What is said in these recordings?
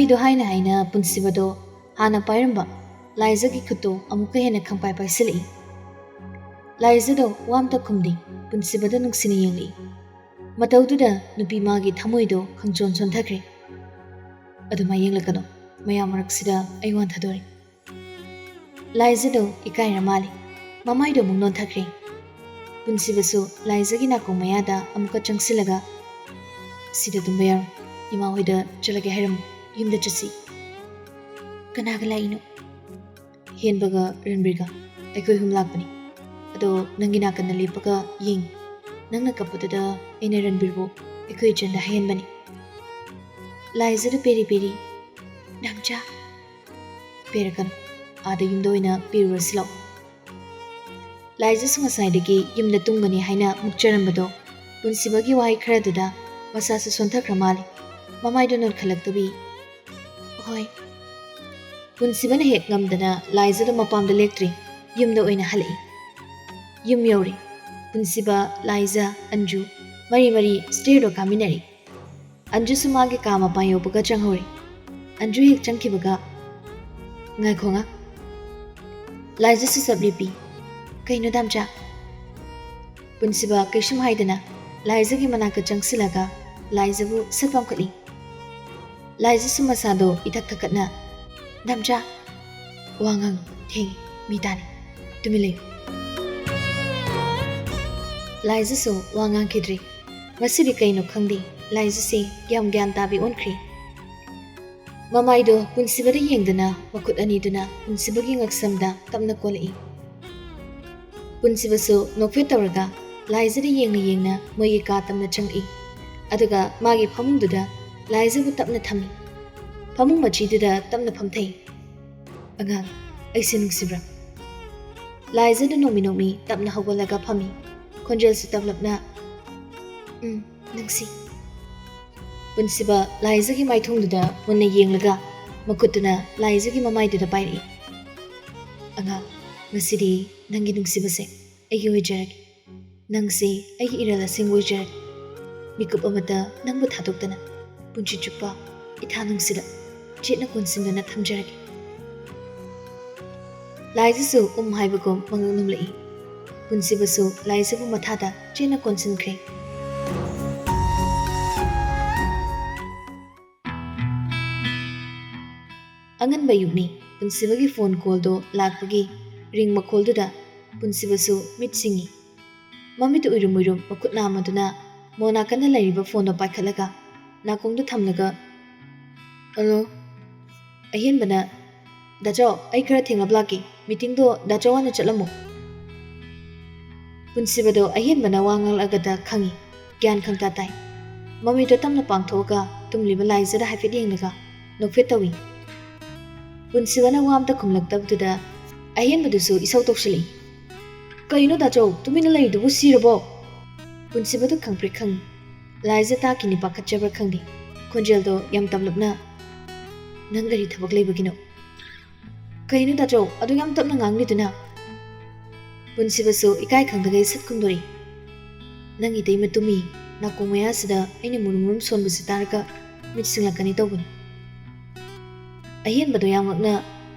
ꯋꯥꯔꯤꯗꯣ ꯍꯥꯏꯅ ꯍꯥꯏꯅ ꯄꯨꯟꯁꯤꯕꯗꯣ ꯍꯥꯟꯅ ꯄꯥꯏꯔꯝꯕ ꯂꯥꯏꯖꯒꯤ ꯈꯨꯠꯇꯣ ꯑꯃꯨꯛꯀ ꯍꯦꯟꯅ ꯈꯪꯄꯥꯏ ꯄꯥꯏꯁꯤꯜꯂꯛꯏ꯫ ꯂꯥꯏꯖꯗꯣ ꯋꯥ ꯑꯝꯇ ꯈꯨꯝꯗꯦ, ꯄꯨꯟꯁꯤꯕꯗ ꯅꯨꯡꯁꯤꯅ ꯌꯦꯡꯂꯛꯏ꯫ ꯃꯇꯧꯗꯨꯗ ꯅꯨꯄꯤ ꯃꯥꯒꯤ ꯊꯃꯣꯏꯗꯣ ꯈꯪꯆꯣꯟ ꯆꯣꯟꯊꯈ꯭ꯔꯦ꯫ ꯑꯗꯨꯃꯥꯏ ꯌꯦꯡꯂꯛꯀꯅꯣ, ꯃꯌꯥꯝ ꯃꯔꯛꯁꯤꯗ ꯑꯩ ꯋꯥꯟꯊꯗꯣꯔꯦ꯫ ꯂꯥꯏꯖꯗꯣ ꯏꯀꯥꯏꯔ ꯃꯥꯜꯂꯤ, ꯃꯃꯥꯏꯗꯣ ꯑꯃꯨꯛ ꯅꯣꯟꯊꯈ꯭ꯔꯦ꯫ ꯄꯨꯟꯁꯤꯕꯁꯨ ꯂꯥꯏꯖꯒꯤ ꯅꯥꯀꯣꯡ ꯃꯌꯥꯗ ꯑꯃꯨꯛꯀ ꯆꯪꯁꯤꯜꯂꯒ ꯁꯤꯗ ꯇꯨꯝꯕ ꯌꯥꯔꯣꯏ, ꯏꯃꯥ ꯍꯣꯏꯗ ꯆꯠꯂꯒꯦ ꯍꯥꯏꯔꯝꯃꯨ, ꯌꯨꯝꯗ ꯆꯠꯁꯤ꯫ ꯀꯅꯥꯒ ꯂꯥꯛꯏꯅꯣ? ꯍꯦꯟꯕꯒ ꯔꯟꯕꯤꯔꯒ ꯑꯩꯈꯣꯏ ꯑꯍꯨꯝ ꯂꯥꯛꯄꯅꯤ꯫ ꯑꯗꯣ ꯅꯪꯒꯤ ꯅꯥꯀꯟꯗ ꯂꯦꯞꯄꯒ ꯌꯦꯡꯉꯤ, ꯅꯪꯅ ꯀꯞꯄꯗꯨꯗ ꯑꯩꯅ ꯔꯟꯕꯤꯔꯕꯨ ꯑꯩꯈꯣꯏ ꯏꯆꯟꯗ ꯍꯥꯏꯍꯟꯕꯅꯤ꯫ ꯂꯥꯏꯖꯗ ꯄꯦꯔꯤ ꯄꯦꯔꯤ, ꯅꯝꯆꯥ ꯄꯦꯔꯛꯀꯅꯨ, ꯑꯥꯗ ꯌꯨꯝꯗ ꯑꯣꯏꯅ ꯄꯤꯔꯨꯔꯁꯤ ꯂꯥꯛꯑꯣ꯫ ꯂꯥꯏꯖꯁꯨ ꯉꯁꯥꯏꯗꯒꯤ ꯌꯨꯝꯗ ꯇꯨꯝꯒꯅꯤ ꯍꯥꯏꯅ ꯃꯨꯛꯆꯔꯝꯕꯗꯣ ꯄꯨꯟꯁꯤꯕꯒꯤ ꯋꯥꯍꯩ ꯈꯔꯗꯨꯗ ꯃꯁꯥꯁꯨ ꯁꯣꯟꯊꯈ꯭ꯔ ꯃꯥꯜꯂꯤ, ꯃꯃꯥꯏꯗꯣ ꯅꯣꯟꯈꯠꯂꯛꯇꯕꯤ ꯍꯣꯏ꯫ ꯄꯨꯟꯁꯤꯕꯅ ꯍꯦꯛ ꯉꯝꯗꯅ ꯂꯥꯏꯖꯗ ꯃꯄꯥꯝꯗ ꯂꯦꯛꯇ꯭ꯔꯤ, ꯌꯨꯝꯗ ꯑꯣꯏꯅ ꯍꯜꯂꯛꯏ꯫ ꯌꯨꯝ ꯌꯧꯔꯦ꯫ ꯄꯨꯟꯁꯤꯕ, ꯂꯥꯏꯖ, ꯑꯟꯖꯨ ꯃꯔꯤ ꯃꯔꯤ ꯁ꯭ꯇꯦꯔꯗꯣ ꯀꯥꯃꯤꯟꯅꯔꯤ꯫ ꯑꯟꯖꯨꯁꯨ ꯃꯥꯒꯤ ꯀꯥ ꯃꯄꯥꯟ ꯌꯧꯕꯒ ꯆꯪꯍꯧꯔꯤ꯫ ꯑꯟꯖꯨ ꯍꯦꯛ ꯆꯪꯈꯤꯕꯒ ꯉꯥꯏꯈꯣ ꯉꯥꯛ꯫ ꯂꯥꯏꯖꯁꯨ ꯆꯞ ꯂꯦꯞꯄꯤ꯫ ꯀꯩꯅꯣ ꯗꯥꯝꯆꯥ? ꯄꯨꯟꯁꯤꯕ ꯀꯩꯁꯨꯝ ꯍꯥꯏꯗꯅ ꯂꯥꯏꯖꯒꯤ ꯃꯅꯥꯛꯇ ꯆꯪꯁꯤꯜꯂꯒ ꯂꯥꯏꯖꯕꯨ ꯁꯠ ꯄꯥꯝꯈꯠꯂꯤ꯫ ꯂꯥꯏꯖꯁꯨ ꯃꯁꯥꯗꯣ ꯏꯊꯛ ꯊꯛꯀꯠꯅ, ꯗꯥꯝꯆꯥ ꯋꯥ ꯉꯥꯡ ꯊꯦꯡꯉꯤ, ꯃꯤ ꯇꯥꯅꯤ, ꯇꯨꯃꯤꯟ ꯂꯩꯌꯨ꯫ ꯂꯥꯏꯖꯁꯨ ꯋꯥ ꯉꯥꯡꯈꯤꯗ꯭ꯔꯤ꯫ ꯉꯁꯤꯗꯤ ꯀꯩꯅꯣ ꯈꯪꯗꯦ, ꯂꯥꯏꯖꯁꯦ ꯌꯥꯝ ꯒ꯭ꯌꯥꯟ ꯇꯥꯕꯤ ꯑꯣꯟꯈ꯭ꯔꯦ꯫ ꯃꯃꯥꯏꯗꯣ ꯄꯨꯟꯁꯤꯕꯗ ꯌꯦꯡꯗꯅ ꯃꯈꯨꯠ ꯑꯅꯤꯗꯨꯅ ꯄꯨꯟꯁꯤꯕꯒꯤ ꯉꯛꯁꯝꯗ ꯇꯞꯅ ꯀꯣꯜꯂꯛꯏ꯫ ꯄꯨꯟꯁꯤꯕꯁꯨ ꯅꯣꯛꯐꯦꯠ ꯇꯧꯔꯒ ꯂꯥꯏꯖꯗ ꯌꯦꯡꯅ ꯌꯦꯡꯅ ꯃꯣꯏꯒꯤ ꯀꯥ ꯇꯞꯅ ꯆꯪꯉꯛꯏ꯫ ꯑꯗꯨꯒ ꯃꯥꯒꯤ ꯐꯃꯨꯡꯗꯨꯗ ꯂꯥꯏꯖꯕꯨ ꯇꯞꯅ ꯊꯝꯃꯤ꯫ ꯐꯃꯨꯡ ꯃꯆꯤꯗꯨꯗ ꯇꯞꯅ ꯐꯝꯊꯩ꯫ ꯑꯉꯥꯡ, ꯑꯩꯁꯦ ꯅꯨꯡꯁꯤꯕ꯭ꯔꯥ? ꯂꯥꯏꯖꯗ ꯅꯣꯡꯃꯤ ꯅꯣꯡꯃꯤ ꯇꯞꯅ ꯍꯧꯒꯠꯂꯒ ꯐꯝꯃꯤ, ꯈꯣꯟꯖꯦꯜꯁꯨ ꯇꯞꯂꯞꯅ ꯅꯨꯡꯁꯤ꯫ ꯄꯨꯟꯁꯤꯕ ꯂꯥꯏꯖꯒꯤ ꯃꯥꯏꯊꯣꯡꯗꯨꯗ ꯃꯨꯟꯅ ꯌꯦꯡꯂꯒ ꯃꯈꯨꯠꯇꯨꯅ ꯂꯥꯏꯖꯒꯤ ꯃꯃꯥꯏꯗꯨꯗ ꯄꯥꯏꯔꯛꯏ꯫ ꯑꯉꯥꯡ, ꯉꯁꯤꯗꯤ ꯅꯪꯒꯤ ꯅꯨꯡꯁꯤꯕꯁꯦ ꯑꯩꯒꯤ ꯑꯣꯏꯖꯔꯒꯦ, ꯅꯪꯁꯦ ꯑꯩꯒꯤ ꯏꯔꯜ ꯑꯁꯦꯡꯕ ꯑꯣꯏꯖꯔꯒꯦ꯫ ꯃꯤꯀꯨꯞ ꯑꯃꯇ ꯅꯪꯕꯨ ꯊꯥꯗꯣꯛꯇꯅ ꯄꯨꯟꯁꯤ ꯆꯨꯞꯄ ꯏꯊꯥ ꯅꯨꯡꯁꯤꯗ ꯆꯦꯠꯅ ꯀꯣꯟꯁꯤꯟꯗꯨꯅ ꯊꯝꯖꯔꯒꯦ꯫ ꯂꯥꯏꯖꯁꯨ ꯍꯥꯏꯕꯒꯨꯝ ꯃꯉꯛ ꯅꯨꯝꯂꯛꯏ꯫ ꯄꯨꯟꯁꯤꯕꯁꯨ ꯂꯥꯏꯖꯕꯨ ꯃꯊꯥꯗ ꯆꯦꯠꯅ ꯀꯣꯟꯁꯤꯟꯈ꯭ꯔꯦ꯫ ꯑꯉꯟꯕ ꯑꯌꯨꯛꯅꯤ꯫ ꯄꯨꯟꯁꯤꯕꯒꯤ ꯐꯣꯟ ꯀꯣꯜꯗꯣ ꯂꯥꯛꯄꯒꯤ ꯔꯤꯡ ꯃꯈꯣꯜꯗꯨꯗ ꯄꯨꯟꯁꯤꯕꯁꯨ ꯃꯤꯠ ꯁꯤꯡꯉꯤ꯫ ꯃꯃꯤꯠꯇ ꯎꯏꯔꯨꯝ ꯎꯏꯔꯨꯝ ꯃꯈꯨꯠ ꯅꯥꯝꯃꯗꯨꯅ ꯃꯣ ꯅꯥꯀꯟꯗ ꯂꯩꯔꯤꯕ ꯐꯣꯟꯗꯣ ꯄꯥꯏꯈꯠꯂꯒ ꯅꯥꯀꯣꯡꯗ ꯊꯝꯂꯒ ꯍꯜꯂꯣ꯫ ꯑꯍꯦꯟꯕꯅ, ꯗꯥꯆꯥꯎ ꯑꯩ ꯈꯔ ꯊꯦꯡꯂꯞ ꯂꯥꯛꯀꯦ, ꯃꯤꯇꯤꯡꯗꯣ ꯗꯥꯆꯥꯎ ꯍꯥꯟꯅ ꯆꯠꯂꯝꯃꯣ꯫ ꯄꯨꯟꯁꯤꯕꯗꯣ ꯑꯍꯦꯟꯕꯅ ꯋꯥ ꯉꯥꯡꯂꯛꯑꯒꯗ ꯈꯪꯉꯤ, ꯒ꯭ꯌꯥꯟ ꯈꯪꯇꯥ ꯇꯥꯏ꯫ ꯃꯃꯤꯠꯇꯣ ꯇꯞꯅ ꯄꯥꯡꯊꯣꯛꯑꯒ ꯇꯨꯝꯂꯤꯕ ꯂꯥꯏꯖꯗ ꯍꯥꯏꯐꯦꯠ ꯌꯦꯡꯂꯒ ꯅꯣꯛꯐꯦꯠ ꯇꯧꯏ꯫ ꯄꯨꯟꯁꯤꯕꯅ ꯋꯥ ꯑꯝꯇ ꯈꯨꯝꯂꯛꯇꯕꯗꯨꯗ ꯑꯍꯦꯟꯕꯗꯨꯁꯨ ꯏꯁꯧ ꯇꯧꯁꯤꯜꯂꯛꯏ꯫ ꯀꯩꯅꯣ ꯗꯥꯆꯧ, ꯇꯨꯃꯤꯟꯅ ꯂꯩꯔꯤꯗꯨꯕꯨ ꯁꯤꯔꯕꯣ? ꯄꯨꯟꯁꯤꯕꯗꯨ ꯈꯪꯄ꯭ꯔꯦꯛ ꯈꯪꯉꯤ꯫ ꯂꯥꯏꯖ ꯇꯥꯈꯤꯅꯤ ꯄꯥꯈꯠꯆꯕ꯭ꯔꯥ ꯈꯪꯗꯦ, ꯈꯣꯟꯖꯦꯜꯗꯣ ꯌꯥꯝ ꯇꯞꯂꯞꯅ, ꯅꯪ ꯀꯔꯤ ꯊꯕꯛ ꯂꯩꯕꯒꯤꯅꯣ? ꯀꯩꯅꯣ ꯗꯥꯆꯧ, ꯑꯗꯨ ꯌꯥꯝ ꯇꯞꯅ ꯉꯥꯡꯂꯤꯗꯨꯅ? ꯄꯨꯟꯁꯤꯕꯁꯨ ꯏꯀꯥꯏ ꯈꯪꯗꯒꯩ ꯁꯠ ꯈꯨꯝꯗꯣꯔꯤ꯫ ꯅꯪ ꯏꯇꯩꯃ ꯇꯨꯝꯃꯤ, ꯅꯥꯀꯣꯡ ꯃꯌꯥꯁꯤꯗ ꯑꯩꯅ ꯃꯨꯔꯨꯝ ꯃꯨꯔꯨꯝ ꯁꯣꯟꯕꯁꯤ ꯇꯥꯔꯒ ꯃꯤꯠ ꯁꯤꯡꯂꯛꯀꯅꯤ ꯇꯧꯕꯅꯤ꯫ ꯑꯍꯦꯟꯕꯗꯣ ꯌꯥꯝ ꯉꯛꯅ,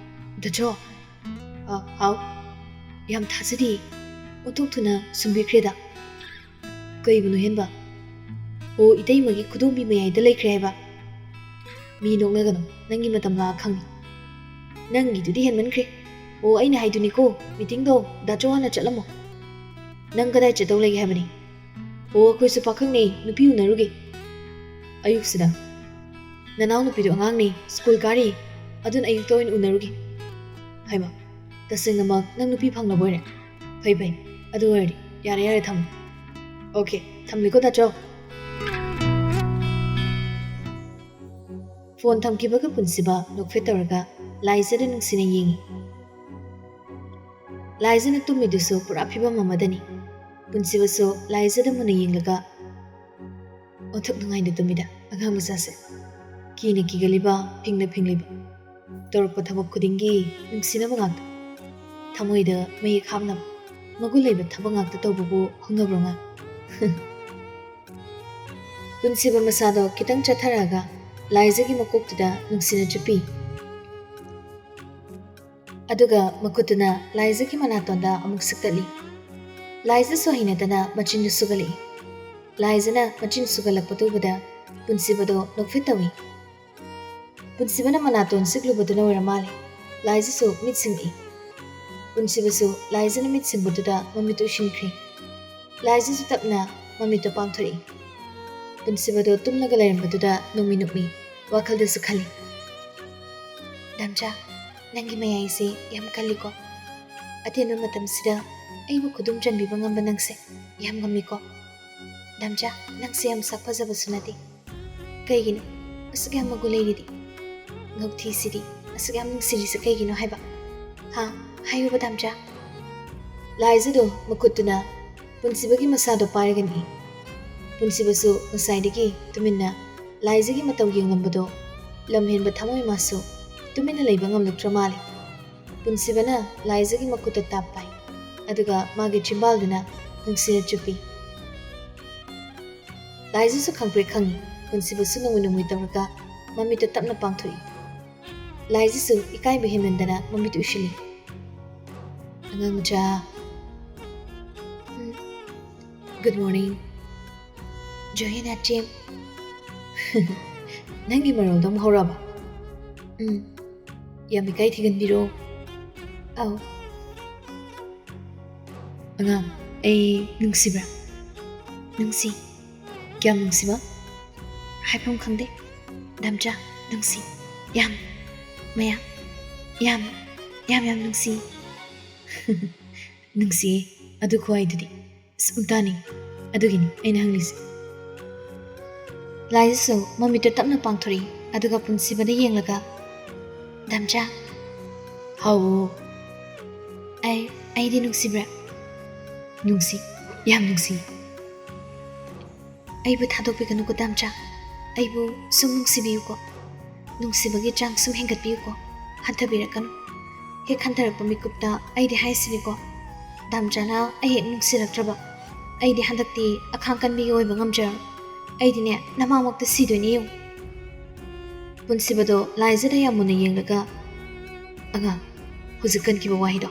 ꯗꯥꯆꯧ, ꯍꯥꯎ, ꯌꯥꯝ ꯊꯥꯖꯗꯦ, ꯑꯣꯟꯊꯣꯛ ꯊꯨꯅ ꯁꯨꯝꯕꯤꯈ꯭ꯔꯦꯗ꯫ ꯀꯩꯕꯨꯅꯣ ꯍꯦꯟꯕ? ꯑꯣ, ꯏꯇꯩꯃꯒꯤ ꯈꯨꯗꯣꯝꯕꯤ ꯃꯌꯥꯏꯗ ꯂꯩꯈ꯭ꯔꯦ ꯍꯥꯏꯕ? ꯃꯤ ꯅꯣꯛꯅꯒꯅꯨ, ꯅꯪꯒꯤ ꯃꯇꯝ ꯂꯥꯛꯑ ꯈꯪꯅꯤ꯫ ꯅꯪꯒꯤꯗꯨꯗꯤ ꯍꯦꯟꯃꯟꯈ꯭ꯔꯦ꯫ ꯑꯣ, ꯑꯩꯅ ꯍꯥꯏꯗꯨꯅꯤꯀꯣ, ꯃꯤꯇꯤꯡꯗꯣ ꯗꯥꯆꯧ ꯍꯥꯟꯅ ꯆꯠꯂꯝꯃꯣ꯫ ꯅꯪ ꯀꯗꯥꯏ ꯆꯠꯇꯧ ꯂꯩꯒꯦ ꯍꯥꯏꯕꯅꯤ? ꯑꯣ, ꯑꯩꯈꯣꯏꯁꯨ ꯄꯥꯈꯪꯅꯦ, ꯅꯨꯄꯤ ꯎꯅꯔꯨꯒꯦ꯫ ꯑꯌꯨꯛꯁꯤꯗ? ꯅꯅꯥꯎ ꯅꯨꯄꯤꯗꯣ ꯑꯉꯥꯡꯅꯦ, ꯁ꯭ꯀꯨꯜ ꯀꯥꯔꯤ, ꯑꯗꯨꯅ ꯑꯌꯨꯛꯇ ꯑꯣꯏꯅ ꯎꯅꯔꯨꯒꯦ꯫ ꯍꯥꯏꯃ, ꯇꯁꯦꯡꯅꯃꯛ ꯅꯪ ꯅꯨꯄꯤ ꯐꯪꯂꯕ ꯑꯣꯏꯔꯦ? ꯐꯩ ꯐꯩ, ꯑꯗꯨ ꯑꯣꯏꯔꯗꯤ ꯌꯥꯔꯦ ꯌꯥꯔꯦ ꯊꯝꯃꯣ꯫ ꯑꯣꯀꯦ, ꯊꯝꯂꯦꯀꯣ ꯗꯥꯆꯧ꯫ ꯐꯣꯟ ꯊꯝꯈꯤꯕꯒ ꯄꯨꯟꯁꯤꯕ ꯅꯣꯛꯐꯦꯠ ꯇꯧꯔꯒ ꯂꯥꯏꯖꯗ ꯅꯨꯡꯁꯤꯅ ꯌꯦꯡꯉꯤ꯫ ꯂꯥꯏꯖꯅ ꯇꯨꯝꯃꯤꯗꯨꯁꯨ ꯄꯨꯔꯥ ꯐꯤꯕꯝ ꯑꯃꯗꯅꯤ꯫ ꯄꯨꯟꯁꯤꯕꯁꯨ ꯂꯥꯏꯖꯗ ꯃꯨꯟꯅ ꯌꯦꯡꯂꯒ ꯑꯣꯟꯊꯣꯛ ꯅꯨꯡꯉꯥꯏꯅ ꯇꯨꯝꯃꯤꯗ ꯑꯉꯥꯡ ꯃꯆꯥꯁꯦ, ꯀꯤꯅ ꯀꯤꯒꯜꯂꯤꯕ, ꯐꯤꯡꯅ ꯐꯤꯡꯂꯤꯕ, ꯇꯧꯔꯛꯄ ꯊꯕꯛ ꯈꯨꯗꯤꯡꯒꯤ ꯅꯨꯡꯁꯤꯅꯕ ꯉꯥꯛꯇ, ꯊꯃꯣꯏꯗ ꯃꯌꯦꯛ ꯍꯥꯞꯅꯕ, ꯃꯒꯨꯟ ꯂꯩꯕ ꯊꯕꯛ ꯉꯥꯛꯇ ꯇꯧꯕꯕꯨ ꯍꯧꯅꯕ꯭ꯔꯣ ꯉꯥ? ꯄꯨꯟꯁꯤꯕ ꯃꯁꯥꯗꯣ ꯈꯤꯇꯪ ꯆꯠꯊꯔꯛꯑꯒ ꯂꯥꯏꯖꯒꯤ ꯃꯀꯣꯛꯇꯨꯗ ꯅꯨꯡꯁꯤꯅ ꯆꯨꯞꯄꯤ ꯑꯗꯨꯒ ꯃꯈꯨꯠꯇꯨꯅ ꯂꯥꯏꯖꯒꯤ ꯃꯅꯥꯇꯣꯟꯗ ꯑꯃꯨꯛ ꯁꯤꯛꯇꯠꯂꯤ ꯂꯥꯏꯖꯁꯨ ꯍꯩꯅꯗꯅ ꯃꯆꯤꯟꯗꯨ ꯁꯨꯒꯠꯂꯛꯏ ꯂꯥꯏꯖꯅ ꯃꯆꯤꯟ ꯁꯨꯒꯠꯂꯛꯄꯗꯨ ꯎꯕꯗ ꯄꯨꯟꯁꯤꯕꯗꯣ ꯅꯣꯛꯐꯦꯠ ꯇꯧꯏ ꯄꯨꯟꯁꯤꯕꯅ ꯃꯅꯥꯇꯣꯟ ꯁꯤꯛꯂꯨꯕꯗꯨꯅ ꯑꯣꯏꯔ ꯃꯥꯜꯂꯦ ꯂꯥꯏꯖꯁꯨ ꯃꯤꯠ ꯁꯤꯡꯏ ꯄꯨꯟꯁꯤꯕꯁꯨ ꯂꯥꯏꯖꯅ ꯃꯤꯠ ꯁꯤꯡꯕꯗꯨꯗ ꯃꯃꯤꯠꯇꯨ ꯎꯏꯁꯤꯟꯈ꯭ꯔꯦ ꯂꯥꯏꯖꯁꯨ ꯇꯞꯅ ꯃꯃꯤꯠꯇꯨ ꯄꯥꯡꯊꯣꯔꯛꯏ ꯄꯨꯟꯁꯤꯕꯗꯣ ꯇꯨꯝꯂꯒ ꯂꯩꯔꯝꯕꯗꯨꯗ ꯅꯨꯃꯤ ꯅꯨꯃꯤ ꯋꯥꯈꯜꯗꯁꯨ ꯈꯜꯂꯤ ꯗꯥꯝꯆꯥ ꯅꯪꯒꯤ ꯃꯌꯥꯏꯁꯦ ꯌꯥꯝ ꯀꯜꯂꯤꯀꯣ ꯑꯇꯦꯟꯕ ꯃꯇꯝꯁꯤꯗ ꯑꯩꯕꯨ ꯈꯨꯗꯨꯝ ꯆꯟꯕꯤꯕ ꯉꯝꯕ ꯅꯪꯁꯦ ꯌꯥꯝ ꯉꯝꯃꯤꯀꯣ ꯗꯥꯝꯆꯥ ꯅꯪꯁꯦ ꯌꯥꯝ ꯁꯛ ꯐꯖꯕꯁꯨ ꯅꯠꯇꯦ ꯀꯩꯒꯤꯅꯣ ꯑꯁꯨꯛ ꯌꯥꯝ ꯃꯒꯨꯟ ꯂꯩꯔꯤꯗꯤ ꯉꯧꯊꯤꯁꯤꯗꯤ ꯑꯁꯨꯛ ꯌꯥꯝ ꯅꯨꯡꯁꯤꯔꯤꯁꯦ ꯀꯩꯒꯤꯅꯣ ꯍꯥꯏꯕ ꯍꯥ ꯍꯥꯏꯌꯨꯕ ꯗꯥꯝꯆꯥ ꯂꯥꯏꯖꯗꯣ ꯃꯈꯨꯠꯇꯨꯅ ꯄꯨꯟꯁꯤꯕꯒꯤ ꯃꯁꯥꯗꯣ ꯄꯥꯏꯔꯒ ꯅꯤ ꯄꯨꯟꯁꯤꯕꯁꯨ ꯉꯁꯥꯏꯗꯒꯤ ꯇꯨꯃꯤꯟꯅ ꯂꯥꯏꯖꯒꯤ ꯃꯇꯧ ꯌꯦꯡꯂꯝꯕꯗꯣ ꯂꯝꯍꯦꯟꯕ ꯊꯃꯣꯏ ꯃꯥꯁꯨ ꯇꯨꯃꯤꯟꯅ ꯂꯩꯕ ꯉꯝꯂꯛꯇ꯭ꯔ ꯃꯥꯜꯂꯤ ꯄꯨꯟꯁꯤꯕꯅ ꯂꯥꯏꯖꯒꯤ ꯃꯈꯨꯠꯇ ꯇꯥꯞ ꯄꯥꯏ ꯑꯗꯨꯒ ꯃꯥꯒꯤ ꯆꯤꯝꯕꯥꯜꯗꯨꯅ ꯅꯨꯡꯁꯤꯅ ꯆꯨꯞꯄꯤ ꯂꯥꯏꯖꯁꯨ ꯈꯪꯄ꯭ꯔꯦꯛ ꯈꯪꯏ ꯄꯨꯟꯁꯤꯕꯁꯨ ꯅꯣꯡꯃ ꯅꯣꯡꯃ ꯇꯧꯔꯒ ꯃꯃꯤꯠꯇꯨ ꯇꯞꯅ ꯄꯥꯡꯊꯣꯛꯏ ꯂꯥꯏꯖꯁꯨ ꯏꯀꯥꯏꯕ ꯍꯦꯟꯃꯟꯗꯅ ꯃꯃꯤꯠ ꯎꯏꯁꯤꯜꯂꯤ ꯑꯉꯥꯡ ꯃꯆꯥ ꯒꯨꯗ ꯃꯣꯔꯅꯤꯡ ꯖꯣꯍꯤ ꯅꯥꯆꯦꯝ ꯅꯪꯒꯤ ꯃꯔꯣꯜꯗꯣ ꯑꯃꯨꯛ ꯍꯧꯔꯛꯑꯕ ꯌꯥꯝ ꯏꯀꯥꯏ ꯊꯤꯒꯟꯕꯤꯔꯣ ꯑꯧ ꯑꯉꯥꯡ ꯑꯩ ꯅꯨꯡꯁꯤꯕ꯭ꯔꯥ ꯅꯨꯡꯁꯤ ꯀꯌꯥꯝ ꯅꯨꯡꯁꯤꯕ ꯍꯥꯏꯐꯝ ꯈꯪꯗꯦ ꯗꯥꯝꯆꯥ ꯅꯨꯡꯁꯤ ꯌꯥꯝ ꯃꯌꯥꯝ ꯌꯥꯝ ꯅꯨꯡꯁꯤ ꯅꯨꯡꯁꯤꯌꯦ ꯑꯗꯨ ꯈꯨꯋꯥꯏꯗꯨꯗꯤ ꯎꯜꯇꯥꯅꯤ ꯑꯗꯨꯒꯤꯅꯤ ꯑꯩꯅ ꯍꯪꯂꯤꯁꯦ ꯂꯥꯏꯖꯁꯨ ꯃꯃꯤꯠꯇꯨ ꯇꯞꯅ ꯄꯥꯡꯊꯣꯔꯛꯏ ꯑꯗꯨꯒ ꯄꯨꯟꯁꯤꯕꯗ ꯌꯦꯡꯂꯒ ꯗꯥꯝꯆꯥ ꯍꯥꯎ ꯑꯩꯗꯤ ꯅꯨꯡꯁꯤꯕ꯭ꯔꯥ ꯅꯨꯡꯁꯤ ꯌꯥꯝ ꯅꯨꯡꯁꯤ ꯑꯩꯕꯨ ꯊꯥꯗꯣꯛꯄꯤꯒꯅꯨꯀꯣ ꯗꯥꯝꯆꯥ ꯑꯩꯕꯨ ꯁꯨꯝ ꯅꯨꯡꯁꯤꯕꯤꯌꯨꯀꯣ ꯅꯨꯡꯁꯤꯕꯒꯤ ꯆꯥꯡ ꯁꯨꯝ ꯍꯦꯟꯒꯠꯄꯤꯌꯨꯀꯣ ꯍꯟꯊꯕꯤꯔꯛꯀꯅꯨ ꯍꯦꯛ ꯍꯟꯊꯔꯛꯄ ꯃꯤꯀꯨꯞꯇ ꯑꯩꯗꯤ ꯍꯥꯏꯁꯤꯅꯤꯀꯣ ꯗꯥꯝꯆꯥꯅ ꯑꯩ ꯍꯦꯛ ꯅꯨꯡꯁꯤꯔꯛꯇ꯭ꯔꯕ ꯑꯩꯗꯤ ꯍꯟꯗꯛꯇꯤ ꯑꯈꯥꯡ ꯀꯟꯕꯤꯒ ꯑꯣꯏꯕ ꯉꯝꯖꯔꯣꯏ ꯑꯩꯗꯤꯅꯦ ꯅꯃꯥꯃꯛꯇ ꯁꯤꯗꯣꯏꯅꯦ ꯌꯦꯡꯉꯨ ꯄꯨꯟꯁꯤꯕꯗꯣ ꯂꯥꯏꯖꯗ ꯌꯥꯝ ꯃꯨꯟꯅ ꯌꯦꯡꯂꯒ ꯑꯉꯥꯡ ꯍꯧꯖꯤꯛ ꯀꯟꯈꯤꯕ ꯋꯥꯍꯩꯗꯣ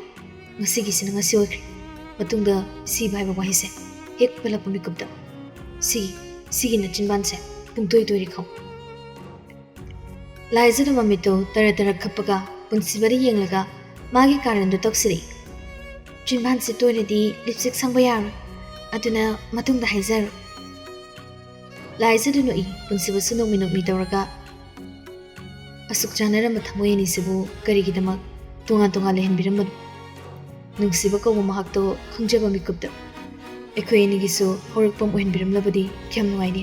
ꯉꯁꯤꯒꯤꯁꯤꯅ ꯉꯁꯤ ꯑꯣꯏꯈ꯭ꯔꯦ ꯃꯇꯨꯡꯗ ꯁꯤꯕ ꯍꯥꯏꯕ ꯋꯥꯍꯩꯁꯦ ꯍꯦꯛ ꯄꯜꯂꯛꯄ ꯃꯤꯀꯨꯞꯇ ꯁꯤꯒꯤ ꯅꯆꯤꯟꯕꯥꯟꯁꯦ ꯄꯨꯡꯇꯣꯏ ꯇꯣꯏꯔꯤ ꯈꯪ ꯂꯥꯏꯖꯗ ꯃꯃꯤꯠꯇꯣ ꯇꯔ ꯇꯔ ꯈꯞꯄꯒ ꯄꯨꯟꯁꯤꯕꯗ ꯌꯦꯡꯂꯒ ꯃꯥꯒꯤ ꯀꯥꯔꯟꯗꯣ ꯇꯧꯁꯤꯜꯂꯛꯏ ꯆꯤꯟꯕꯥꯟꯁꯦ ꯇꯣꯏꯔꯗꯤ ꯂꯤꯞꯁꯇꯤꯛ ꯁꯪꯕ ꯌꯥꯔꯣꯏ ꯑꯗꯨꯅ ꯃꯇꯨꯡꯗ ꯍꯥꯏꯖꯔꯣ ꯂꯥꯏꯖꯗ ꯅꯣꯛꯏ ꯄꯨꯟꯁꯤꯕꯁꯨ ꯅꯣꯛꯃꯤ ꯅꯣꯛꯃꯤ ꯇꯧꯔꯒ ꯑꯁꯨꯛ ꯆꯥꯟꯅꯔꯝꯕ ꯊꯃꯣꯏ ꯑꯅꯤꯁꯤꯕꯨ ꯀꯔꯤꯒꯤꯗꯃꯛ ꯇꯣꯉꯥꯟ ꯇꯣꯉꯥꯟ ꯂꯩꯍꯟꯕꯤꯔꯝꯕꯅꯣ ꯅꯨꯡꯁꯤꯕ ꯀꯧꯕ ꯃꯍꯥꯛꯇꯣ ꯈꯪꯖꯕ ꯃꯤꯀꯨꯞꯇ ꯑꯩꯈꯣꯏ ꯑꯅꯤꯒꯤꯁꯨ ꯍꯧꯔꯛꯐꯝ ꯑꯣꯏꯍꯟꯕꯤꯔꯝꯂꯕꯗꯤ ꯀꯌꯥꯝ ꯅꯨꯡꯉꯥꯏꯅꯤ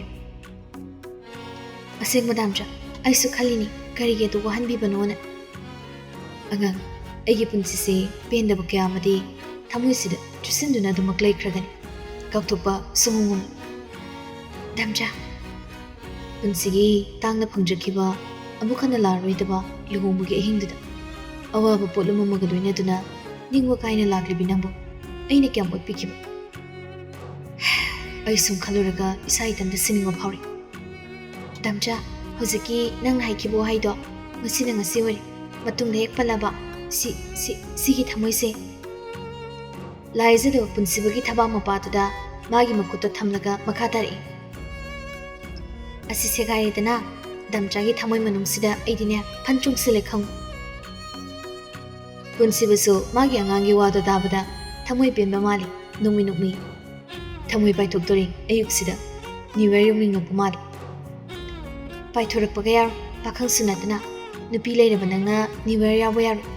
ꯑꯁꯦꯡꯕ ꯗꯥꯝꯆꯥ ꯑꯩꯁꯨ ꯈꯜꯂꯤꯅꯤ ꯀꯔꯤꯒꯤ ꯑꯗꯨ ꯋꯥꯍꯟꯕꯤꯕꯅꯣꯅ ꯑꯉꯥꯡ ꯑꯩꯒꯤ ꯄꯨꯟꯁꯤꯁꯦ ꯄꯦꯟꯗꯕ ꯀꯌꯥ ꯑꯃꯗꯤ ꯊꯃꯣꯏꯁꯤꯗ ꯆꯨꯁꯤꯟꯗꯨꯅ ꯑꯗꯨꯃꯛ ꯂꯩꯈ꯭ꯔꯒꯅꯤ ꯀꯥꯎꯊꯣꯛꯄ ꯁꯨꯡꯉꯝ ꯗꯥꯝꯆꯥ ꯄꯨꯟꯁꯤꯒꯤ ꯇꯥꯡꯅ ꯐꯪꯖꯈꯤꯕ ꯑꯃꯨꯛ ꯍꯟꯅ ꯂꯥꯛꯔꯣꯏꯗꯕ ꯂꯨꯍꯣꯡꯕꯒꯤ ꯑꯍꯤꯡꯗꯨꯗ ꯑꯋꯥꯕ ꯄꯣꯠꯂꯨꯝ ꯑꯃꯒ ꯂꯣꯏꯅꯗꯨꯅ ꯅꯤꯡꯕ ꯀꯥꯏꯅ ꯂꯥꯛꯂꯤꯕꯤ ꯅꯪꯕꯨ ꯑꯩꯅ ꯀꯌꯥꯝ ꯑꯣꯠꯄꯤꯈꯤꯕ ꯑꯩ ꯁꯨꯝ ꯈꯜꯂꯨꯔꯒ ꯏꯁꯥ ꯏꯊꯟꯇ ꯁꯤꯅꯤꯡꯕ ꯐꯥꯎꯔꯤ ꯗꯥꯝꯆꯥ ꯍꯧꯖꯤꯛꯀꯤ ꯅꯪꯅ ꯍꯥꯏꯈꯤꯕ ꯋꯥꯍꯩꯗꯣ ꯉꯁꯤꯅ ꯉꯁꯤ ꯑꯣꯏꯔꯦ ꯃꯇꯨꯡꯗ ꯍꯦꯛ ꯄꯜꯂꯕ ꯁꯤꯒꯤ ꯊꯃꯣꯏꯁꯦ ꯂꯥꯏꯖꯗꯣ ꯄꯨꯟꯁꯤꯕꯒꯤ ꯊꯕꯥꯛ ꯃꯄꯥꯗꯨꯗ ꯃꯥꯒꯤ ꯃꯈꯨꯠꯇ ꯊꯝꯂꯒ ꯃꯈꯥ ꯇꯥꯔꯛꯏ ꯑꯁꯤ ꯁꯦꯒꯥꯏꯔꯦꯗꯅ ꯗꯥꯝꯆꯥꯒꯤ ꯊꯃꯣꯏ ꯃꯅꯨꯡꯁꯤꯗ ꯑꯩꯗꯤꯅꯦ ꯐꯟ ꯆꯣꯡꯁꯤꯜꯂꯦ ꯈꯪ ꯄꯨꯟꯁꯤꯕꯁꯨ ꯃꯥꯒꯤ ꯑꯉꯥꯡꯒꯤ ꯋꯥꯗꯣ ꯇꯥꯕꯗ ꯊꯃꯣꯏ ꯄꯦꯟꯕ ꯃꯥꯜꯂꯤ ꯅꯣꯡꯃꯤ ꯅꯣꯡꯃꯤ ꯊꯃꯣꯏ ꯄꯥꯏꯊꯣꯛꯇꯣꯔꯤ ꯑꯌꯨꯛꯁꯤꯗ ꯅ꯭ꯌꯨ ꯏꯌꯔ ꯌꯧꯅꯤꯡꯂꯛꯄ ꯃꯥꯜꯂꯤ ꯄꯥꯏꯊꯣꯔꯛꯄꯒ ꯌꯥꯔꯣꯏ ꯄꯥꯈꯪꯁꯨ ꯅꯠꯇꯅ ꯅꯨꯄꯤ ꯂꯩꯔꯕ ꯅꯪꯅ ꯅ꯭ꯌꯨ ꯏꯌꯔ ꯌꯥꯎꯕ ꯌꯥꯔꯣꯏ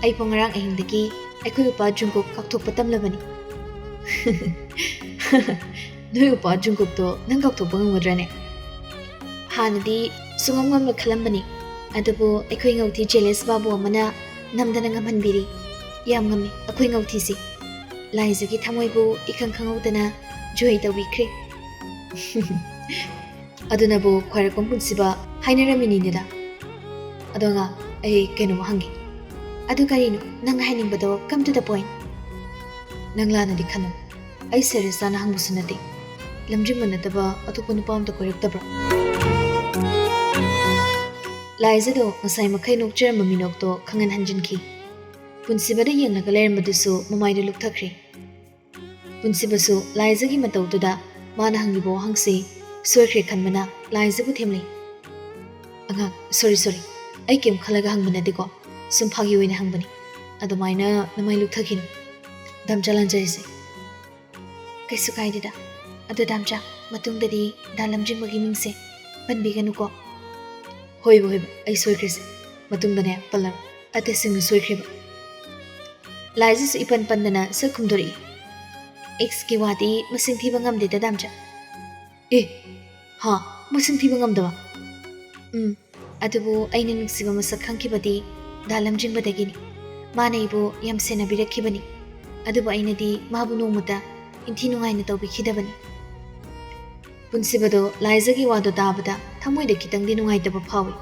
ꯑꯩꯕꯨ ꯉꯔꯥꯡ ꯑꯍꯤꯡꯗꯒꯤ ꯑꯩꯈꯣꯏ ꯎꯄꯥ ꯖꯨꯡꯀꯣꯛ ꯀꯥꯎꯊꯣꯛꯄ ꯇꯝꯂꯕꯅꯤ ꯅꯣꯏ ꯎꯄꯥ ꯖꯨꯡꯀꯣꯛꯇꯣ ꯅꯪ ꯀꯥꯎꯊꯣꯛꯄ ꯉꯝꯒꯗ꯭ꯔꯅꯦ ꯍꯥꯟꯅꯗꯤ ꯁꯨꯡꯉꯝ ꯉꯝꯅ ꯈꯜꯂꯝꯕꯅꯤ ꯑꯗꯨꯕꯨ ꯑꯩꯈꯣꯏ ꯉꯧꯊꯤ ꯖꯦꯂꯦꯁ ꯕꯥꯕꯨ ꯑꯃꯅ ꯅꯝꯗꯅ ꯉꯝꯍꯟꯕꯤꯔꯤ ꯌꯥꯝ ꯉꯝꯃꯤ ꯑꯩꯈꯣꯏ ꯉꯧꯊꯤꯁꯤ ꯂꯥꯏꯖꯒꯤ ꯊꯃꯣꯏꯕꯨ ꯏꯈꯪ ꯈꯪꯍꯧꯗꯅ ꯖꯣꯏ ꯇꯧꯕꯤꯈ꯭ꯔꯦ ꯑꯗꯨꯅꯕꯨ ꯈ꯭ꯋꯥꯏꯔꯥꯛꯄꯝ ꯄꯨꯟꯁꯤꯕ ꯍꯥꯏꯅꯔꯝꯃꯤꯅꯤꯅꯦꯗ ꯑꯗꯣ ꯑꯉꯥꯡ ꯑꯩ ꯀꯩꯅꯣꯝꯃ ꯍꯪꯒꯦ ꯑꯗꯨ ꯀꯔꯤꯅꯣ ꯅꯪ ꯍꯥꯏꯅꯤꯡꯕꯗꯣ ꯀꯝ ꯇꯨ ꯗ ꯄꯣꯏꯟ ꯅꯪ ꯂꯥꯟꯅꯗꯤ ꯈꯟꯅꯨ ꯑꯩ ꯁꯦꯔꯤꯌꯁ ꯇꯥꯅ ꯍꯪꯕꯁꯨ ꯅꯠꯇꯦ ꯂꯝꯖꯤꯡꯕ ꯅꯠꯇꯕ ꯑꯇꯣꯞꯄ ꯅꯨꯄꯥ ꯑꯝꯇ ꯀꯣꯏꯔꯛꯇꯕ꯭ꯔꯥ Laizado masai makai nokcheramba minokto khangan hanjinki. Punsibada yenglaga leirambatusu mamaida lukthakre. Punsibasu laizagi matautuda mana hangibo hangsi soikre khanbana laizabu themli. Anga sorry ai kem khalaga hangbana diko sum phagi oina hangbani adumaina namai lukthakinu damcha lanjaise kaisu kaidida adu damcha matungdadi dalamjing magi mingse panbiganu ko hoibo ai soikrese matungdane palar ate singu soikreba laizis ipan pandana sakhumdori x ki wadi masing thiba ngamde da damcha ha masing thiba ngamdawa adubu aina nungsiba masak khangkibadi dalamjing badagini mana ibu yam sena birakhibani adubu aina di mabu nomata inthi nungaina tawbikhidabani punsibado laizagi wado tabada thamoida kitangdi nungaitaba phawi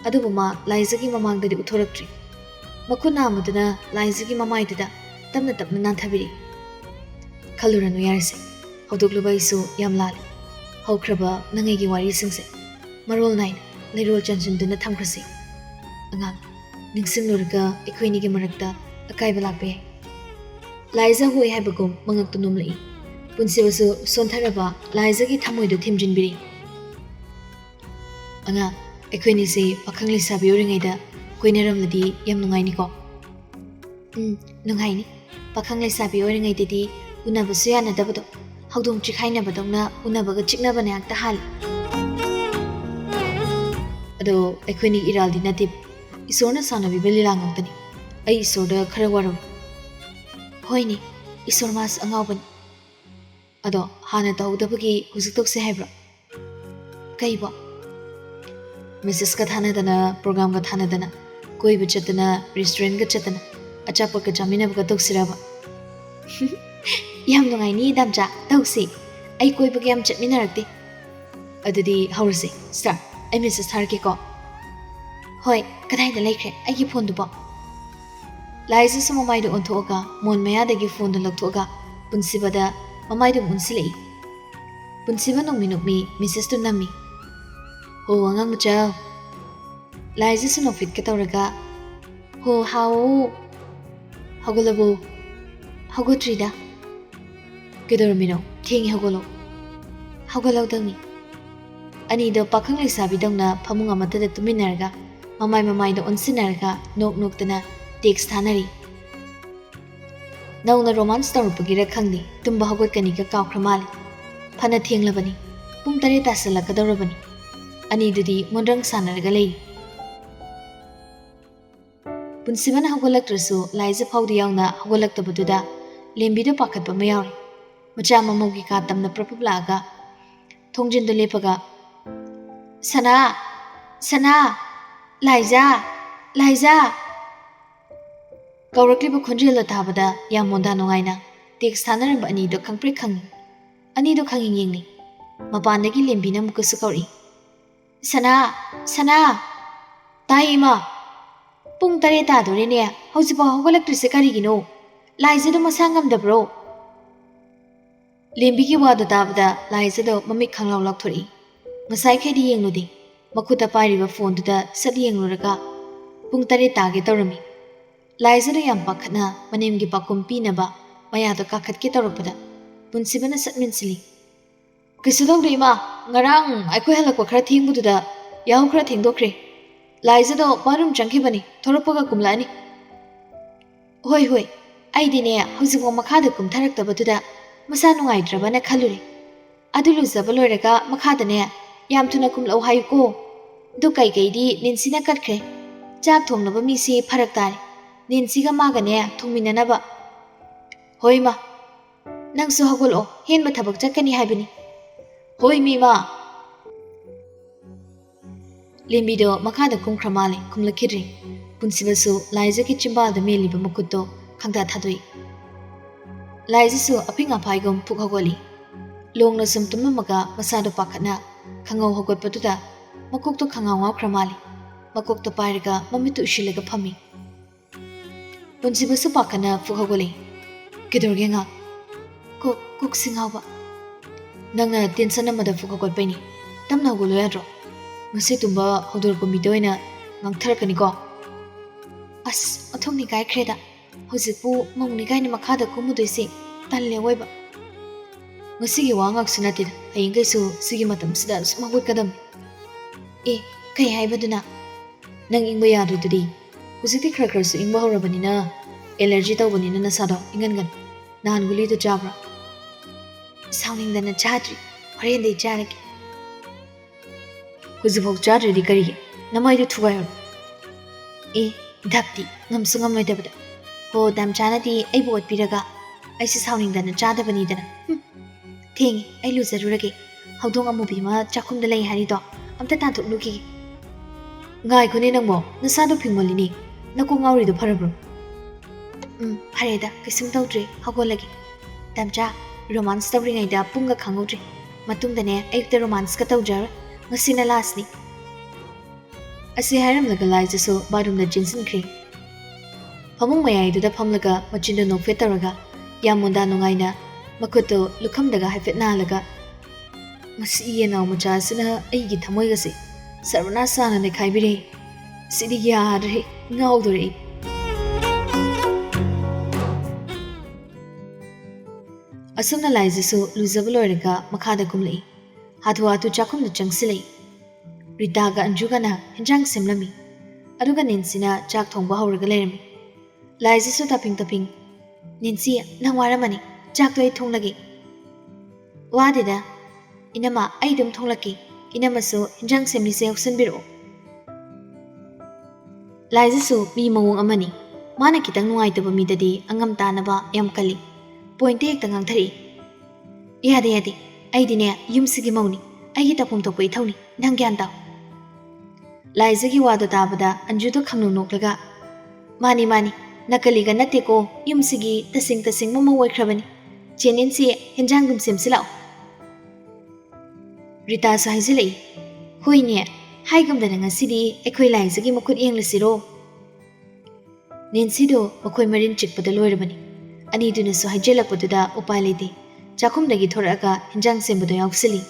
adubu ma laizagi mamangdadi uthoraktri makuna amaduna laizagi mamaidada tamna tapna nanthabiri khaluranu yarse hawdokluba isu yam lali hawkraba nangaigi wari singse marol nine leirol chansunduna thamkrasi angang ningsinglurga ekhoinigi marakta akaiba lakpe laiza hoi haibagum mangak tunumlai punsibasu sontharaba laizagi thamoidu thimjinbiri anga ekhoini se pakhang lisabi oringaida koinaramladi yam nungaini ko nungaini pakhang lisabi oringaidadi unabasu yana dabado hawdong chikhaina badongna unabaga chiknabane akta hal ado ekhoini iraldi natip isorna sanabi belila ngawtani ai isorda khara waram hoini isor mas angawban ado hana tawdabagi hujik tokse haibra kaiba message ka thana dana program ka thana dana koi bachatana restaurant ka chatana achapa ka jamina ba toksiraba yam nungai ni damcha tawsi ai koi ba yam chatmina rakti adudi hawrse start ai message tharke ko hoi kadai da laikre ai gi phone du ba laisa sama mai da onthoga mon maya da gi phone da loktoga punsibada mamai da unsilei punsiba nong minukmi message tu nami ho angang cha laisa suno fit ka tawraga ho how hagolabu hagotrida kedormino king hagolo hagolo dangi ani do pakhang lisabi dongna phamung amata da tuminarga mamai da onsinarga nok tana text thanari nauna romance tawrupagira khangni tumba hagotkani ka kawkhramal phana thenglabani pung tare tasalakadorabani ani dudi mondrang sanarga lei punsibana hagolaktrasu laisa phawdi yauna hagolaktabaduda lembido pakhatpa mayawri macha mamogi ka tamna propablaga thongjindu lepaga sana Liza Kaurakliba khonjela tabada yam monda nongaina text thanaramba ani do khangpre khangi ani do khanging yengni mapandagi lembina mukasu kauri sana taima pung tare ta dore ne hausiba hogolaktrise karigino Liza do masangam dabro lembigi wada tabada Liza do mamik khanglaw lakthori ngasai khedi yengludi makuta pairiba phone da sadi yengluraga pung tare tage tawrami Liza do yam pakhana manemgi pakum pinaba maya do kakhatke tawrapada punsibana satminsili kisudong reima ngarang aikhoi halakwa khara thingbududa yaw khara thingdokre Liza do barum changkhibani thoropaga kumlani hoi aidine hujiko makhada kumtharaktabaduda masa nungaidrabana khalure adulu zabaloiraga makhadane yam thuna kumlau hayuko du kai di ninsina katkre chak thongnaba misi pharak tare ninsiga magane thongminanaba hoima nangsu hagolo henba thabak chakani haibani hoi mima lembido makhada kumkhramale kumlakhidri punsibasu Liza ki chimbalda meliba makutto khangta thadoi Liza su apinga phaigom pukhagoli longna sumtumamaga masado pakhatna khangau hogotpatuda makokto khangau ngawkhramali makokto pairaga mamitu usilaga phami punsibasu pakhana pukhagoli kedorgenga kok singawba nangna tension amada pukhagotpaini tamna hogolo yadro ngasi tumba hodor ko midoina ngangthar kaniko as othongni kai khreda hojipu mongni kai ni makhada kumudoisi talle waiba ngasi gi wangak sunati aying kai su sigi matam sida smagut kadam e kai haibaduna nang ingba yadududi hujiti khra khra su ingba horabanina allergy tawbanina nasado ingan nahan guli to jabra sounding dana chadri horen dei jarake hujibok chadri di kari namai du thugayo e dakti ngamsu ngamai dabada ho dam chana di ai bot piraga ai si sounding dana chadabani dana thing ai lu zarurage haudong amubi ma chakhum da lai hari do amta ta thuk luki ngai khuni nangmo nasado phingmolini nako ngauri do pharabro phareda kisum tawdre hagolagi damcha romance tawri ngai da punga khangudre matung dane ayukta romance ka tawjar ngasina lasni asi haram laga laisa so barum da jinsin kri pamung mayai da phamlaga machinda no fetaraga yamonda nungaina makuto lukham daga haifet na laga masi yena macha sina aigi thamoi gase sarvana sana ne khaibire sidi yadre ngaudore asumna laijisu luzabaloiraga makhada kumlei hatu hatu chakhum da changsilei rita ga anjuga na hinjang simlami aduga ninsina chak thongba hawraga lerami laijisu taping ninsi nangwaramani chak toi thonglagi wadida inama aidum thonglaki inama so hinjang semli se yaksanbiro laijisu mi mawong amani mana kitang nuaitaba midadi angam tanaba yam kali point ek tangang thari yade aidine yumsigi mauni aigi tapum to poi thawni nang gyan taw laizagi wado tabada anju to khangnu noklaga mani nakali ga nate ko yumsigi tasing mama wai khrabani chenin si hinjang dum semsilao rita sahizilei hoine haigam dana ngasidi ekhoi laizagi makut yenglasiro ninsido makoi marin chikpada loirabani ani duna so haijelakpaduda upai lete chakhumdagi thoraga hinjang sembado yausili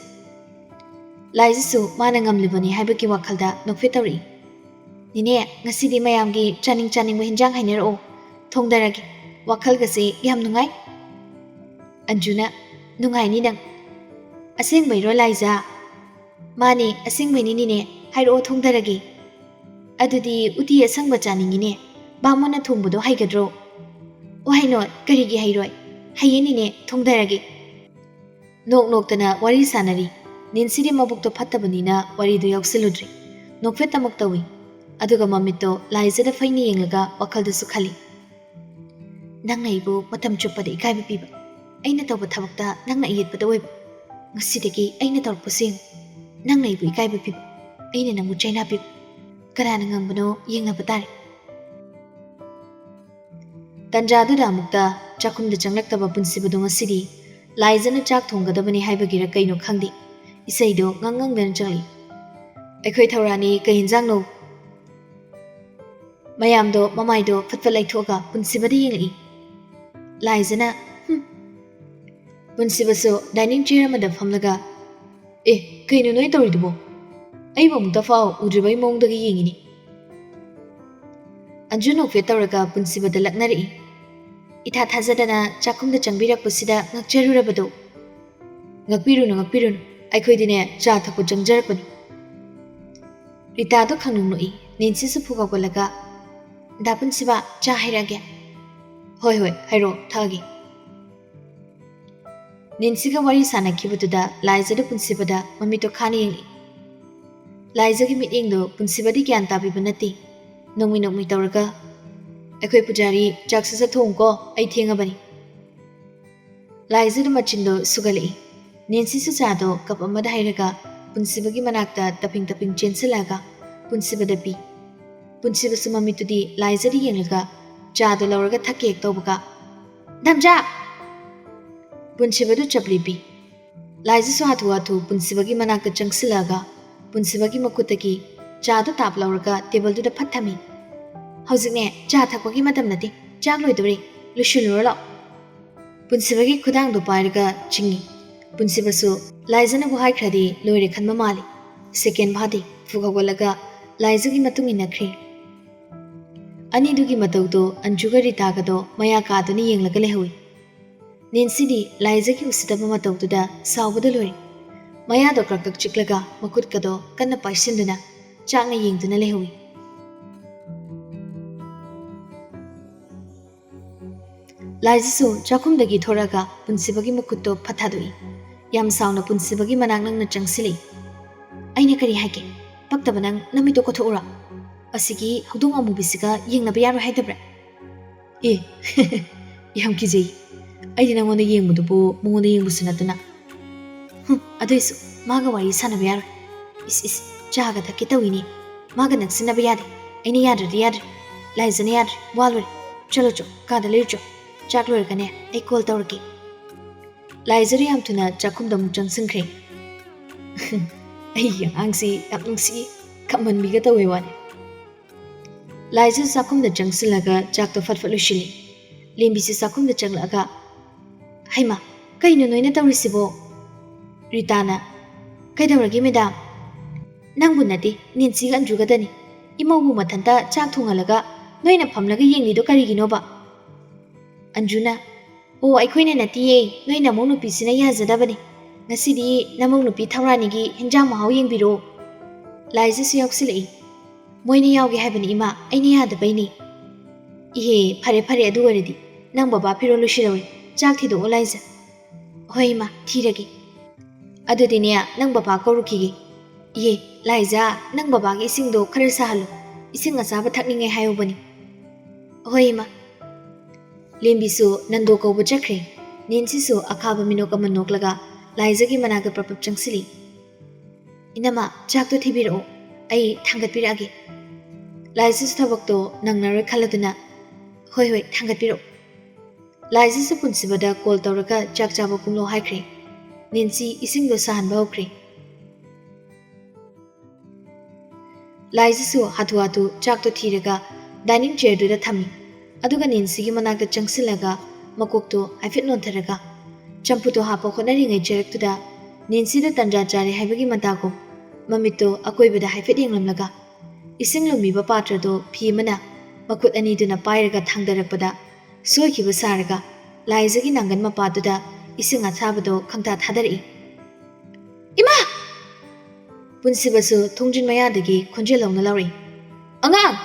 laijisu mana ngamlibani haibaki wakhalda nokfetari nine ngasidi mayamgi chaning ba hinjang hainero thongdaragi wakhal gase yam nungai anjuna nungai ni dang aseng bairo laija mani aseng baini nine hairo thongdaragi adudi uti asangba chaningine bamona thongbodo haigadro Wahino karigi hairoi hayenine thongdaragi noktana wari sanari ninsidi mabukto phattabanina wari do yaksiludri nokfet tamak tawi aduga mamito laizada faini yenglaga wakhalda su khali nangnaibu matam chuppada ikaiba piba aina tawba thabakta nangna iyetpada web ngasidagi aina tawpusing nangnaibu ikaiba piba aina namu chaina pib karana ngambano yengna batari Tanjadu mukta chakum da changlaktaba punsibadu ngasidi laizana chak thonggadabani haibagira kaino khangdi isaido ngangang ben changli aikhoi thaurani kai hinjang no mayamdo mamaido phatpa laithoga punsibadi yengi laizana punsibaso dining chair amada phamlaga kaino noi tawridubo aibo mukta fao udribai mongdagi yengini anjuno fetawraga punsibada laknari itha thajadana chakum da changbirak pusida ngakcherurabado ngakpirunu aikhoidine cha thapu changjarakpani rita do khangnunoi ninsi su phuga golaga da punsiba cha hairage hoi hairo thagi ninsi ga wari sana kibuda laizada punsibada mamito khani yengi laizagi meeting do punsibadi gyan tabi banati nongmi tawraga aikhoi pujari chaksasa thongko ai thengabani laizada machindo sugali ninsi su chado kap amada hairaga punsibagi manakta taping chensilaga punsibada pi punsibasu mamitudi laizadi yenglaga chado lawraga thakek tawbaga damja punsibadu chapli pi laizisu hatu punsibagi manakta changsilaga punsibagi makutaki chado tap lawraga table du da phathami hojikne cha thakpagi matam nati chak loidore lushuluro punsibagi khudang do pairaga chingi punsibasu laizana bu hai khradi loire khanma mali second bhadi ꯐꯨꯛ ꯍꯧꯒꯠꯂꯒ ꯂꯥꯏꯖꯒꯤ ꯃꯇꯨꯡ ꯏꯟꯅꯈ꯭ꯔꯦ꯫ ꯑꯅꯤꯗꯨꯒꯤ ꯃꯇꯧꯗꯣ ꯑꯟꯖꯨꯒ ꯔꯤꯇꯥꯒꯗꯣ ꯃꯌꯥ ꯀꯥꯗꯨꯅ ꯌꯦꯡꯂꯒ ꯂꯩꯍꯧꯏ꯫ ꯅꯦꯟꯁꯤꯗꯤ ꯂꯥꯏꯖꯒꯤ ꯎꯁꯤꯗꯕ ꯃꯇꯧꯗꯨꯗ ꯁꯥꯎꯕꯗ ꯂꯣꯏꯔꯦ꯫ ꯃꯌꯥꯗꯣ ꯀ꯭ꯔꯛ ꯆꯤꯛꯂꯒ ꯃꯈꯨꯠꯀꯗꯣ ꯀꯟꯅ ꯄꯥꯏꯁꯤꯟꯗꯨꯅ ꯆꯥꯛꯅ ꯌꯦꯡꯗꯨꯅ ꯂꯩꯍꯧꯏ꯫ ꯂꯥꯏꯖꯁꯨ ꯆꯥꯛꯈꯨꯝꯗꯒꯤ ꯊꯣꯔꯛꯑꯒ ꯄꯨꯟꯁꯤꯕꯒꯤ ꯃꯈꯨꯠꯇꯣ ꯐꯠ ꯊꯥꯗꯣꯛꯏ꯫ ꯌꯥꯝ ꯁꯥꯎꯅ ꯄꯨꯟꯁꯤꯕꯒꯤ ꯃꯅꯥꯛ ꯅꯪꯅ ꯆꯪꯁꯤꯜꯂꯛꯏ꯫ ꯑꯩꯅ ꯀꯔꯤ ꯍꯥꯏꯒꯦ? ꯄꯛꯇꯕ ꯅꯪ ꯅꯃꯤꯠꯇꯣ ꯀꯣꯊꯣꯛꯎꯔꯣ꯫ ꯑꯁꯤꯒꯤ ꯍꯧꯗꯣꯡ ꯑꯃꯨꯕꯤꯁꯤꯒ ꯌꯦꯡꯅꯕ ꯌꯥꯔꯣꯏ ꯍꯥꯏꯗꯕ꯭ꯔꯥ? ꯑꯦ ꯌꯥꯝ ꯀꯤꯖꯩ꯫ ꯑꯩꯗꯤ ꯅꯪꯉꯣꯟꯗ ꯌꯦꯡꯕꯗꯨꯕꯨ ꯃꯉꯣꯟꯗ ꯌꯦꯡꯕꯁꯨ ꯅꯠꯇꯅ꯫ ꯑꯗꯨꯏꯁꯨ ꯃꯥꯒ ꯋꯥꯔꯤ ꯁꯥꯟꯅꯕ ꯌꯥꯔꯣꯏ꯫ ꯏꯁ ꯆꯥꯒ ꯊꯛꯀꯦ ꯇꯧꯏꯅꯤ꯫ ꯃꯥꯒ ꯅꯛꯁꯤꯟꯅꯕ ꯌꯥꯗꯦ꯫ ꯑꯩꯅ ꯌꯥꯗ꯭ꯔꯗꯤ ꯌꯥꯗ꯭ꯔꯦ꯫ ꯂꯥꯏꯖꯅ ꯌꯥꯗ꯭ꯔꯦ꯫ ꯋꯥ ꯂꯣꯏꯔꯦ꯫ ꯆꯠꯂꯣ ꯀꯥꯗ ꯂꯩꯔꯨꯆꯣ꯫ ꯆꯥꯛ ꯂꯣꯏꯔꯒꯅꯦ ꯑꯩ ꯀꯣꯜ ꯇꯧꯔꯛꯀꯦ꯫ ꯂꯥꯏꯖꯔ ꯌꯥꯝ ꯊꯨꯅ ꯆꯥꯛꯈꯨꯝꯗ ꯑꯃꯨꯛ ꯆꯪꯁꯤꯟꯈ꯭ꯔꯦ꯫ ꯑꯩꯒꯤ ꯑꯉꯥꯡꯁꯤ ꯌꯥꯝ ꯅꯨꯡꯁꯤ ꯈꯝꯍꯟꯕꯤꯒ ꯇꯧꯋꯦ ꯋꯥꯅꯤ꯫ ꯂꯥꯏꯖ ꯆꯥꯛꯈꯨꯝꯗ ꯆꯪꯁꯤꯜꯂꯒ ꯆꯥꯛꯇꯣ ꯐꯠ ꯂꯣꯏꯁꯤꯜꯂꯤ꯫ ꯂꯦꯝꯕꯤꯁꯤ ꯆꯥꯛꯈꯨꯝꯗ ꯆꯪꯂꯛꯑꯒ ꯍꯩꯃꯥ ꯀꯩꯅꯣ ꯅꯣꯏꯅ ꯇꯧꯔꯤꯁꯤꯕꯣ? ꯔꯤꯇꯥꯅ ꯀꯩꯗꯧꯔꯒꯦ ꯃꯦꯗꯥꯝ? ꯅꯪꯕꯨ ꯅꯠꯇꯦ ꯅꯦꯟꯁꯤꯒ ꯑꯟꯖꯨꯒꯗꯅꯤ꯫ ꯏꯃꯧꯕꯨ ꯃꯊꯟꯇ ꯆꯥꯛ ꯊꯣꯡꯍꯜꯂꯒ ꯅꯣꯏꯅ ꯐꯝꯂꯒ ꯌꯦꯡꯂꯤꯗꯣ ꯀꯔꯤꯒꯤꯅꯣꯕ? ꯑꯟꯖꯨꯅ ꯑꯣ ꯑꯩꯈꯣꯏꯅ ꯅꯠꯇꯤꯌꯦ ꯅꯣꯏ ꯅꯃꯧ ꯅꯨꯄꯤꯁꯤꯅ ꯌꯥꯖꯗꯕꯅꯤ꯫ ꯉꯁꯤꯗꯤ ꯅꯃꯧ ꯅꯨꯄꯤ ꯊꯧꯔꯥꯅꯤꯒꯤ ꯍꯦꯟꯖꯥꯡ ꯃꯍꯥꯎ ꯌꯦꯡꯕꯤꯔꯣ꯫ ꯂꯥꯏꯖꯁꯨ ꯌꯥꯎꯁꯤꯜꯂꯛꯏ꯫ ꯃꯣꯏꯅ ꯌꯥꯎꯒꯦ ꯍꯥꯏꯕꯅꯤ ꯏꯃꯥ ꯑꯩꯅ ꯌꯥꯗꯕꯩꯅꯤ꯫ ꯏꯍꯦ ꯐꯔꯦ ꯑꯗꯨ ꯑꯣꯏꯔꯗꯤ ꯅꯪ ꯕꯕꯥ ꯐꯤꯔꯣꯜ ꯂꯣꯏꯁꯤꯜꯍꯧꯏ꯫ ꯆꯥꯛ ꯊꯤꯗꯣꯛꯑꯣ ꯂꯥꯏꯖ꯫ ꯍꯣꯏ ꯏꯃꯥ ꯊꯤꯔꯒꯦ꯫ ꯑꯗꯨꯗꯤꯅꯦ ꯅꯪ ꯕꯕꯥ ꯀꯧꯔꯨꯈꯤꯒꯦ꯫ ꯏꯍꯦ ꯂꯥꯏꯖ ꯅꯪ ꯕꯕꯥꯒꯤ ꯏꯁꯤꯡꯗꯣ ꯈꯔ ꯁꯥꯍꯜꯂꯨ꯫ ꯏꯁꯤꯡ ꯑꯁꯥꯕ ꯊꯛꯅꯤꯡꯉꯦ ꯍꯥꯏꯍꯧꯕꯅꯤ꯫ ꯍꯣꯏ ꯏꯃꯥ꯫ ꯂꯦꯝꯕꯤꯁꯨ ꯅꯟꯗꯣ ꯀꯧꯕ ꯆꯠꯈ꯭ꯔꯦ꯫ ꯅꯦꯟꯁꯤꯁꯨ ꯑꯈꯥꯕ ꯃꯤꯅꯣꯛ ꯑꯃ ꯅꯣꯛꯂꯒ ꯂꯥꯏꯖꯒꯤ ꯃꯅꯥꯛꯇ ꯄ꯭ꯔꯄꯞ ꯆꯪꯁꯤꯜꯂꯤ꯫ ꯏꯅꯝꯃ ꯆꯥꯛꯇꯣ ꯊꯤꯕꯤꯔꯛꯑꯣ ꯑꯩ ꯊꯥꯡꯒꯠꯄꯤꯔꯛꯑꯒꯦ꯫ ꯂꯥꯏꯖꯁꯨ ꯊꯕꯛꯇꯣ ꯅꯪꯅꯔꯣꯏ ꯈꯜꯂꯗꯨꯅ ꯍꯣꯏ ꯊꯥꯡꯒꯠꯄꯤꯔꯛꯑꯣ꯫ ꯂꯥꯏꯖꯁꯨ ꯄꯨꯟꯁꯤꯕꯗ ꯀꯣꯜ ꯇꯧꯔꯒ ꯆꯥꯛ ꯆꯥꯕ ꯀꯨꯝꯂꯣ ꯍꯥꯏꯈ꯭ꯔꯦ꯫ ꯅꯦꯟꯁꯤ ꯏꯁꯤꯡꯗꯣ ꯁꯥꯍꯟꯕ ꯍꯧꯈ꯭ꯔꯦ꯫ ꯂꯥꯏꯖꯁꯨ ꯍꯥꯊꯨ ꯆꯥꯛꯇꯣ ꯊꯤꯔꯒ ꯗꯥꯏꯅꯤꯡ ꯆꯦꯌꯔꯗꯨꯗ ꯊꯝꯃꯤ꯫ ꯑꯗꯨꯒ ꯅꯦꯟꯁꯤꯒꯤ ꯃꯅꯥꯛꯇ ꯆꯪꯁꯤꯜꯂꯒ ꯃꯀꯣꯛꯇꯣ ꯍꯥꯏꯐꯦꯠ ꯅꯣꯟꯊꯔꯒ ꯆꯝꯐꯨꯠꯇꯣ ꯍꯥꯞꯄ ꯍꯣꯠꯅꯔꯤꯉꯩ ꯆꯦꯔꯛꯇꯨꯗ ꯅꯦꯟꯁꯤꯗ ꯇꯟꯖꯥ ꯆꯥꯔꯦ ꯍꯥꯏꯕꯒꯤ ꯃꯇꯥꯒꯨꯝ ꯃꯃꯤꯠꯇꯣ ꯑꯀꯣꯏꯕꯗ ꯍꯥꯏꯐꯦꯠ ꯌꯦꯡꯂꯝꯂꯒ ꯏꯁꯤꯡ ꯂꯨꯝꯃꯤꯕ ꯄꯥꯇ꯭ꯔꯗꯣ ꯐꯤ ꯑꯃꯅ ꯃꯈꯨꯠ ꯑꯅꯤꯗꯨꯅ ꯄꯥꯏꯔꯒ ꯊꯥꯡꯗꯔꯛꯄꯗ ꯁꯣꯏꯈꯤꯕ ꯁꯥꯔꯒ ꯂꯥꯏꯖꯒꯤ ꯅꯥꯡꯒꯟ ꯃꯄꯥꯗꯨꯗ ꯏꯁꯤꯡ ꯑꯁꯥꯕꯗꯣ ꯈꯪꯇꯥ ꯊꯥꯗꯔꯛꯏ꯫ ꯏꯃꯥ! ꯄꯨꯟꯁꯤꯕꯁꯨ ꯊꯣꯡꯖꯤꯟ ꯃꯌꯥꯗꯒꯤ ꯈꯣꯟꯖꯦꯜ ꯍꯧꯅ ꯂꯥꯎꯔꯛꯏ꯫ ꯑꯉꯥꯡ